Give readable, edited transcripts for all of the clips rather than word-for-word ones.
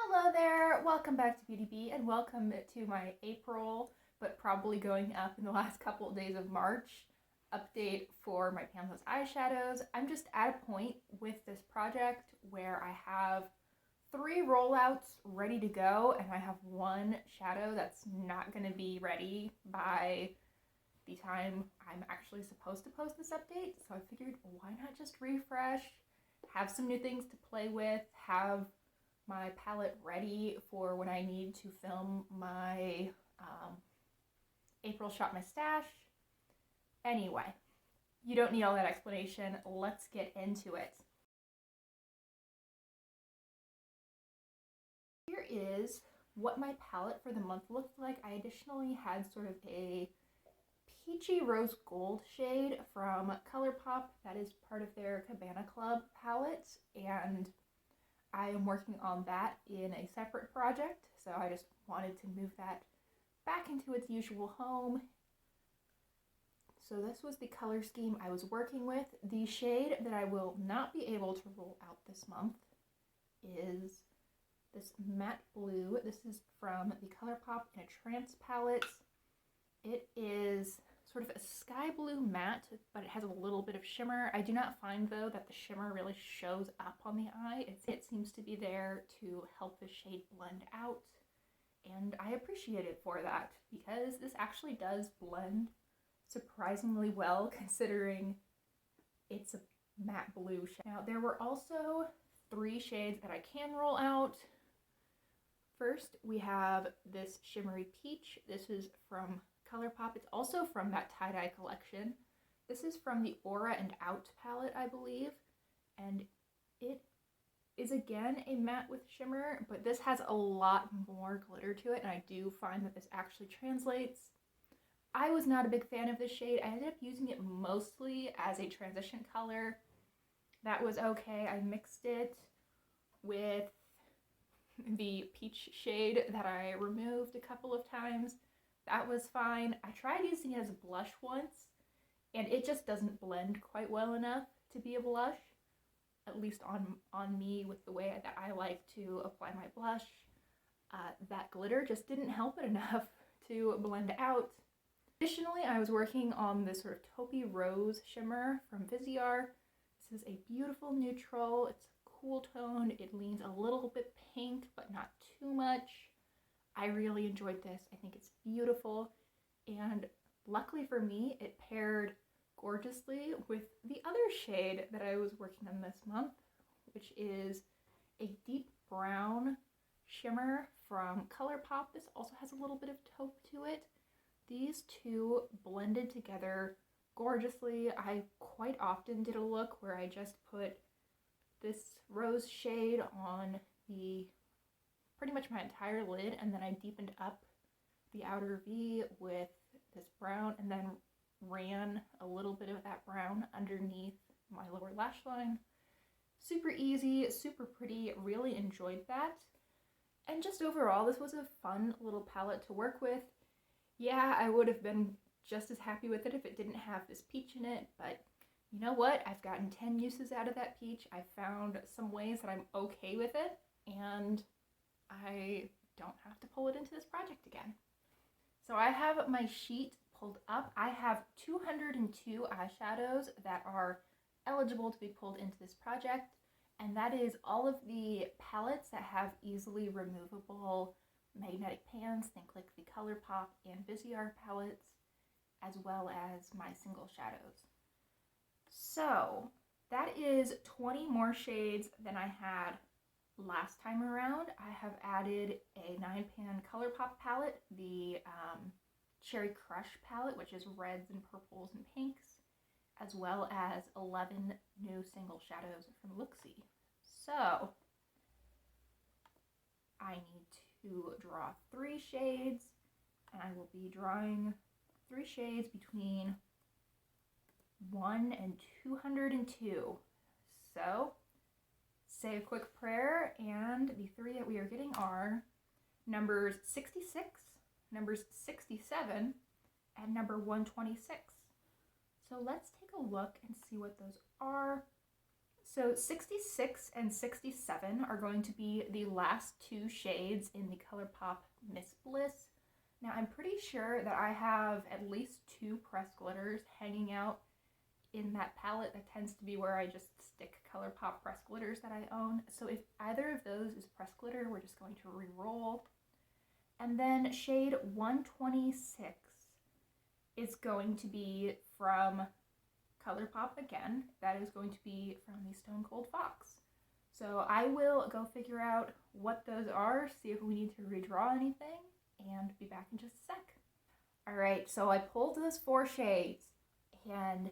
Hello there, welcome back to Beauty Bee and welcome to my April, but probably going up in the last couple of days of March, update for my Pamela's eyeshadows. I'm just at a point with this project where I have 3 rollouts ready to go and I have 1 shadow that's not going to be ready by the time I'm actually supposed to post this update. So I figured, why not just refresh, have some new things to play with, have my palette ready for when I need to film my April Shop My Stash. Anyway, you don't need all that explanation. Let's get into it. Here is what my palette for the month looked like. I additionally had sort of a peachy rose gold shade from ColourPop. That is part of their Cabana Club palette, and I am working on that in a separate project, so I just wanted to move that back into its usual home. So this was the color scheme I was working with. The shade that I will not be able to roll out this month is this matte blue. This is from the ColourPop in a Trance palette. It is sort of a sky blue matte, but it has a little bit of shimmer. I do not find, though, that the shimmer really shows up on the eye. It seems to be there to help the shade blend out, and I appreciate it for that, because this actually does blend surprisingly well, considering it's a matte blue shade. Now, there were also 3 shades that I can roll out. First, we have this shimmery peach. This is from ColourPop. It's also from that tie-dye collection. This is from the Aura and Out palette, I believe, and it is again a matte with shimmer, but this has a lot more glitter to it, and I do find that this actually translates. I was not a big fan of this shade. I ended up using it mostly as a transition color. That was okay. I mixed it with the peach shade that I removed a couple of times. That was fine. I tried using it as a blush once, and it just doesn't blend quite well enough to be a blush, at least on me with the way that I like to apply my blush. That glitter just didn't help it enough to blend out. Additionally, I was working on this sort of taupey rose shimmer from Viseart. This is a beautiful neutral. It's a cool tone. It leans a little bit pink, but not too much. I really enjoyed this. I think it's beautiful, and luckily for me, it paired gorgeously with the other shade that I was working on this month, which is a deep brown shimmer from ColourPop. This also has a little bit of taupe to it. These two blended together gorgeously. I quite often did a look where I just put this rose shade on pretty much my entire lid, and then I deepened up the outer V with this brown, and then ran a little bit of that brown underneath my lower lash line. Super easy, super pretty, really enjoyed that. And just overall, this was a fun little palette to work with. Yeah, I would have been just as happy with it if it didn't have this peach in it, but you know what? I've gotten 10 uses out of that peach. I found some ways that I'm okay with it, and I don't have to pull it into this project again. So I have my sheet pulled up. I have 202 eyeshadows that are eligible to be pulled into this project, and that is all of the palettes that have easily removable magnetic pans. Think like the ColourPop and Viseart palettes, as well as my single shadows. So that is 20 more shades than I had last time around. I have added a 9-pan ColourPop palette, the Cherry Crush palette, which is reds and purples and pinks, as well as 11 new single shadows from Looksy. So I need to draw 3 shades, and I will be drawing 3 shades between 1 and 202. So say a quick prayer, and the 3 that we are getting are numbers 66, numbers 67, and number 126. So let's take a look and see what those are. So 66 and 67 are going to be the last two shades in the ColourPop Miss Bliss. Now I'm pretty sure that I have at least two pressed glitters hanging out in that palette. That tends to be where I just stick ColourPop pressed glitters that I own. So if either of those is pressed glitter, we're just going to re-roll. And then shade 126 is going to be from ColourPop again. That is going to be from the Stone Cold Fox. So I will go figure out what those are, see if we need to redraw anything, and be back in just a sec. Alright, so I pulled those four shades, and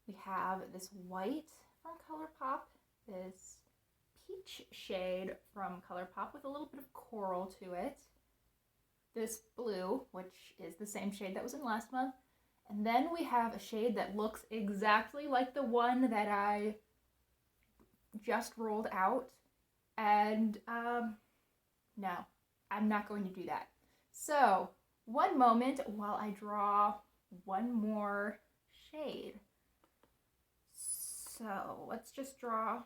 we have this white from ColourPop, this peach shade from ColourPop with a little bit of coral to it, this blue, which is the same shade that was in last month, and then we have a shade that looks exactly like the one that I just rolled out, and no, I'm not going to do that. So, one moment while I draw one more shade. So, let's just draw.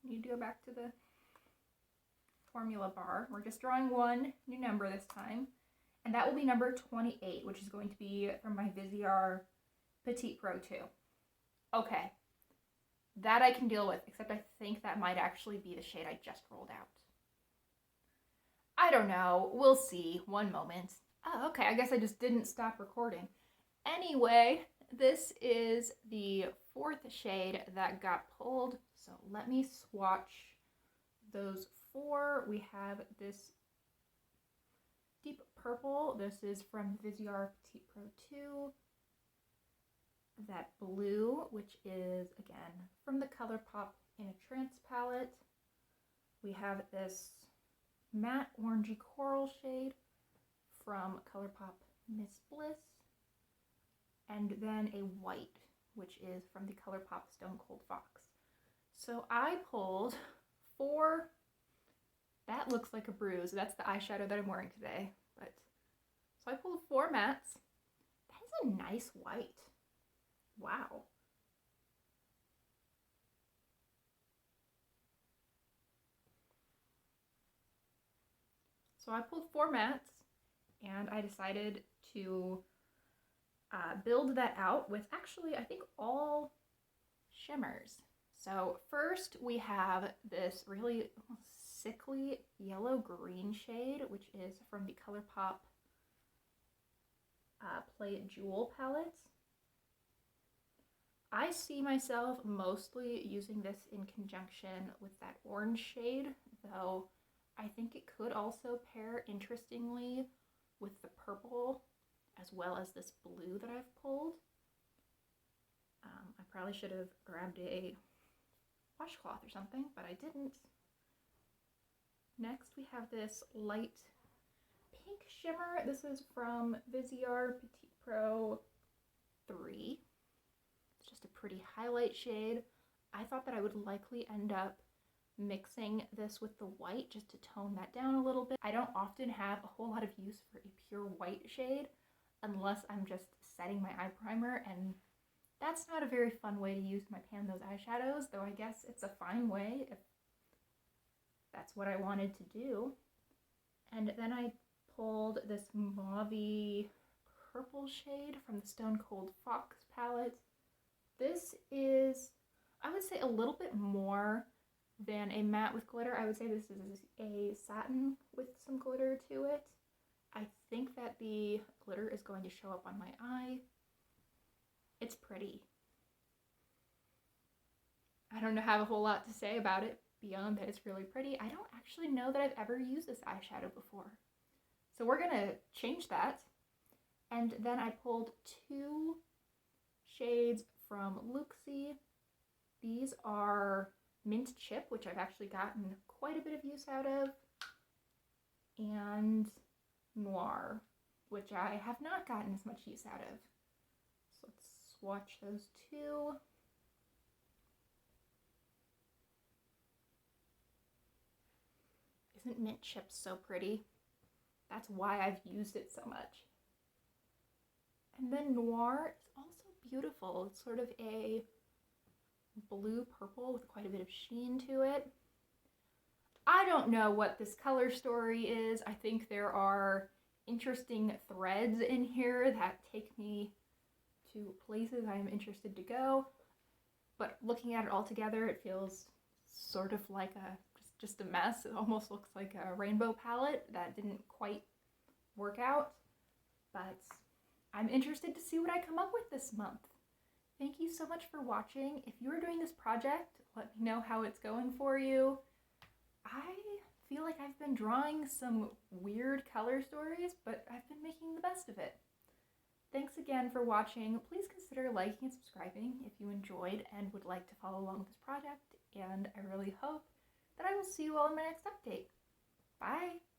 Need to go back to the formula bar. We're just drawing one new number this time, and that will be number 28, which is going to be from my Viseart Petite Pro 2. Okay, that I can deal with, except I think that might actually be the shade I just rolled out. I don't know, we'll see. One moment. Oh, okay, I guess I just didn't stop recording. Anyway, this is the fourth shade that got pulled, so let me swatch those four. We have this deep purple. This is from Viseart Petite Pro 2. That blue, which is, again, from the ColourPop in a Trance palette. We have this matte orangey coral shade from ColourPop Miss Bliss. And then a white, which is from the ColourPop Stone Cold Fox. So I pulled four. That looks like a bruise. That's the eyeshadow that I'm wearing today. But so I pulled four mattes. That is a nice white. Wow. So I pulled four mattes, and I decided to build that out with actually, I think, all shimmers. So first we have this really sickly yellow-green shade, which is from the ColourPop Play It Jewel palette. I see myself mostly using this in conjunction with that orange shade, though I think it could also pair interestingly with the purple as well as this blue that I've pulled. I probably should have grabbed a washcloth or something, but I didn't. Next we have this light pink shimmer. This is from Viseart Petite Pro 3. It's just a pretty highlight shade. I thought that I would likely end up mixing this with the white just to tone that down a little bit. I don't often have a whole lot of use for a pure white shade unless I'm just setting my eye primer, and that's not a very fun way to use my Pan Those eyeshadows, though I guess it's a fine way if that's what I wanted to do. And then I pulled this mauve-y purple shade from the Stone Cold Fox palette. This is, I would say, a little bit more than a matte with glitter. I would say this is a satin with some glitter to it. I think that the glitter is going to show up on my eye. It's pretty. I don't have a whole lot to say about it beyond that it's really pretty. I don't actually know that I've ever used this eyeshadow before. So we're gonna change that. And then I pulled two shades from Luxie. These are Mint Chip, which I've actually gotten quite a bit of use out of, and Noir, which I have not gotten as much use out of. So let's swatch those two. Isn't Mint Chip so pretty? That's why I've used it so much. And then Noir is also beautiful. It's sort of a blue purple with quite a bit of sheen to it. I don't know what this color story is. I think there are interesting threads in here that take me to places I am interested to go. But looking at it all together, it feels sort of like just a mess. It almost looks like a rainbow palette that didn't quite work out. But I'm interested to see what I come up with this month. Thank you so much for watching. If you are doing this project, let me know how it's going for you. I feel like I've been drawing some weird color stories, but I've been making the best of it. Thanks again for watching. Please consider liking and subscribing if you enjoyed and would like to follow along with this project, and I really hope that I will see you all in my next update. Bye!